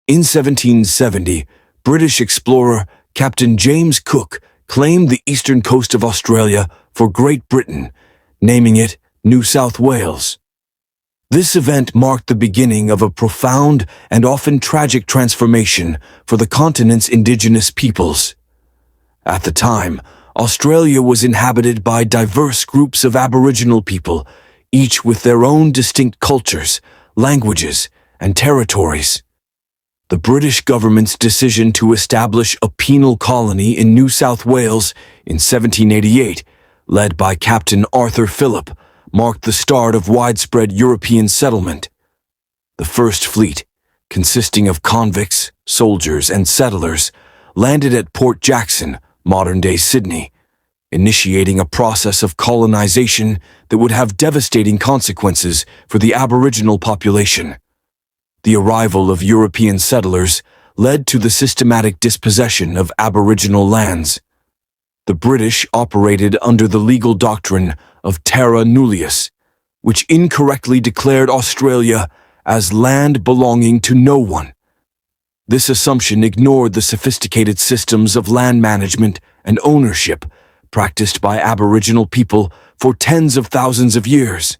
In 1770, British explorer Captain James Cook claimed the eastern coast of Australia for Great Britain, naming it New South Wales. This event marked the beginning of a profound and often tragic transformation for the continent's indigenous peoples. At the time, Australia was inhabited by diverse groups of Aboriginal people, each with their own distinct cultures, languages, and territories. The British government's decision to establish a penal colony in New South Wales in 1788, led by Captain Arthur Phillip, marked the start of widespread European settlement. The first fleet, consisting of convicts, soldiers, and settlers, landed at Port Jackson, modern-day Sydney, initiating a process of colonization that would have devastating consequences for the Aboriginal population. The arrival of European settlers led to the systematic dispossession of Aboriginal lands. The British operated under the legal doctrine of terra nullius, which incorrectly declared Australia as land belonging to no one. This assumption ignored the sophisticated systems of land management and ownership practiced by Aboriginal people for tens of thousands of years.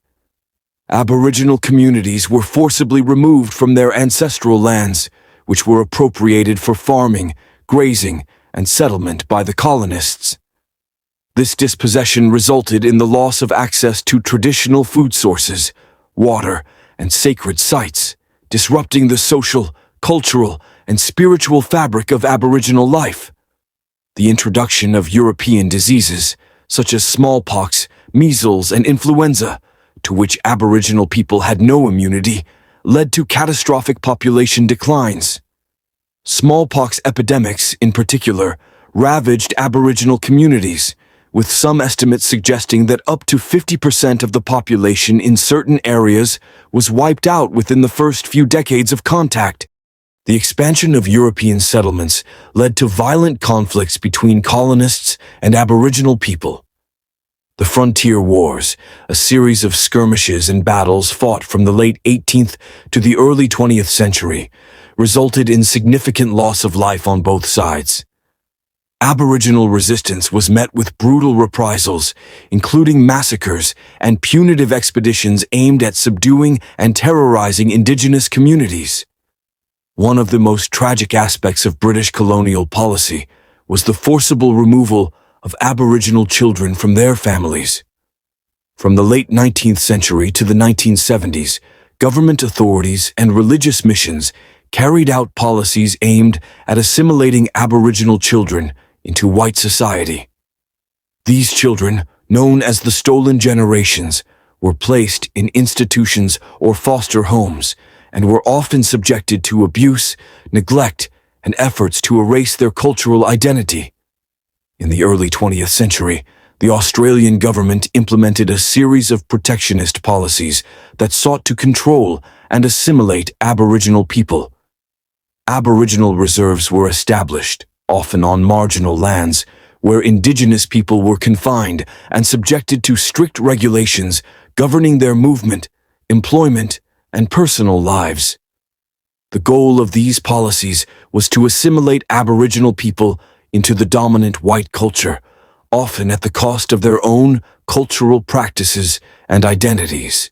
Aboriginal communities were forcibly removed from their ancestral lands, which were appropriated for farming, grazing, and settlement by the colonists. This dispossession resulted in the loss of access to traditional food sources, water, and sacred sites, disrupting the social, cultural, and spiritual fabric of Aboriginal life. The introduction of European diseases, such as smallpox, measles, and influenza, to which Aboriginal people had no immunity, led to catastrophic population declines. Smallpox epidemics, in particular, ravaged Aboriginal communities, with some estimates suggesting that up to 50% of the population in certain areas was wiped out within the first few decades of contact. The expansion of European settlements led to violent conflicts between colonists and Aboriginal people. The Frontier Wars, a series of skirmishes and battles fought from the late 18th to the early 20th century, resulted in significant loss of life on both sides. Aboriginal resistance was met with brutal reprisals, including massacres and punitive expeditions aimed at subduing and terrorizing Indigenous communities. One of the most tragic aspects of British colonial policy was the forcible removal of Aboriginal children from their families. From the late 19th century to the 1970s, government authorities and religious missions carried out policies aimed at assimilating Aboriginal children into white society. These children, known as the stolen generations, were placed in institutions or foster homes and were often subjected to abuse, neglect, and efforts to erase their cultural identity. In the early 20th century, the Australian government implemented a series of protectionist policies that sought to control and assimilate Aboriginal people. Aboriginal reserves were established, often on marginal lands, where Indigenous people were confined and subjected to strict regulations governing their movement, employment, and personal lives. The goal of these policies was to assimilate Aboriginal people into the dominant white culture, often at the cost of their own cultural practices and identities.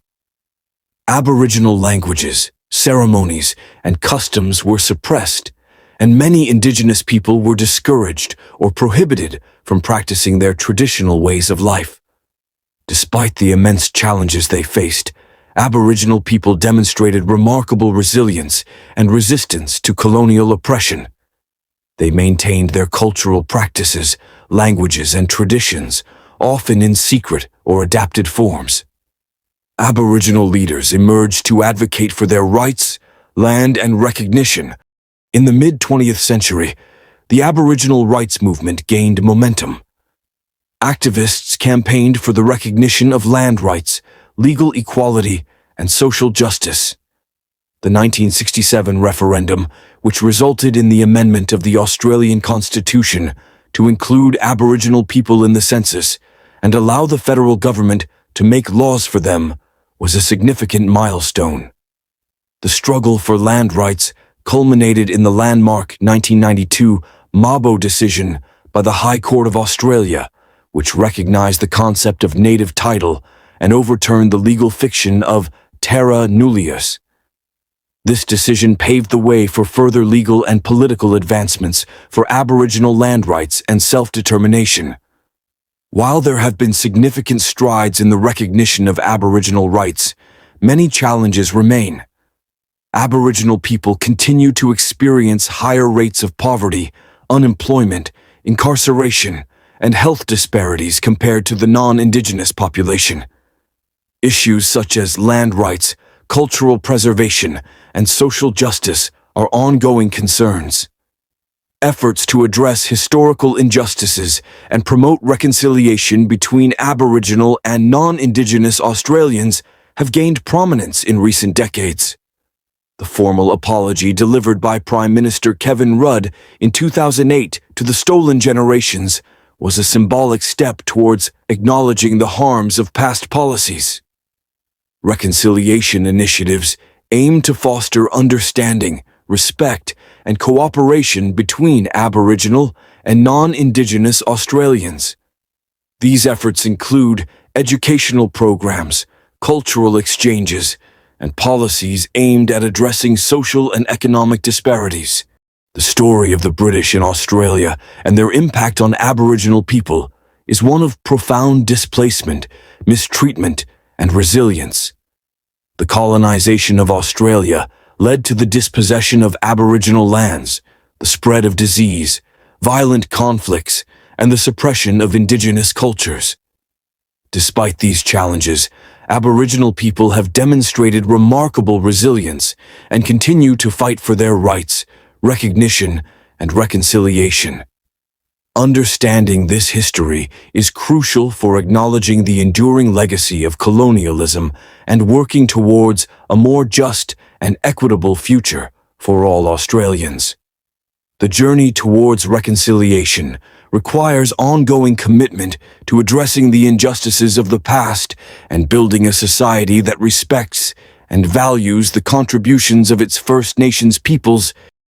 Aboriginal languages, ceremonies, and customs were suppressed, and many Indigenous people were discouraged or prohibited from practicing their traditional ways of life. Despite the immense challenges they faced, Aboriginal people demonstrated remarkable resilience and resistance to colonial oppression. They maintained their cultural practices, languages, and traditions, often in secret or adapted forms. Aboriginal leaders emerged to advocate for their rights, land, and recognition. In the mid-20th century, the Aboriginal rights movement gained momentum. Activists campaigned for the recognition of land rights, legal equality, and social justice. The 1967 referendum, which resulted in the amendment of the Australian Constitution to include Aboriginal people in the census and allow the federal government to make laws for them, was a significant milestone. The struggle for land rights culminated in the landmark 1992 Mabo decision by the High Court of Australia, which recognized the concept of native title and overturned the legal fiction of terra nullius. This decision paved the way for further legal and political advancements for Aboriginal land rights and self-determination. While there have been significant strides in the recognition of Aboriginal rights, many challenges remain. Aboriginal people continue to experience higher rates of poverty, unemployment, incarceration, and health disparities compared to the non-Indigenous population. Issues such as land rights, cultural preservation, and social justice are ongoing concerns. Efforts to address historical injustices and promote reconciliation between Aboriginal and non-Indigenous Australians have gained prominence in recent decades. The formal apology delivered by Prime Minister Kevin Rudd in 2008 to the stolen generations was a symbolic step towards acknowledging the harms of past policies. Reconciliation initiatives aim to foster understanding, respect, and cooperation between Aboriginal and non-Indigenous Australians. These efforts include educational programs, cultural exchanges, and policies aimed at addressing social and economic disparities. The story of the British in Australia and their impact on Aboriginal people is one of profound displacement, mistreatment, and resilience. The colonization of Australia led to the dispossession of Aboriginal lands, the spread of disease, violent conflicts, and the suppression of Indigenous cultures. Despite these challenges, Aboriginal people have demonstrated remarkable resilience and continue to fight for their rights, recognition, and reconciliation. Understanding this history is crucial for acknowledging the enduring legacy of colonialism and working towards a more just and equitable future for all Australians. The journey towards reconciliation requires ongoing commitment to addressing the injustices of the past and building a society that respects and values the contributions of its First Nations peoples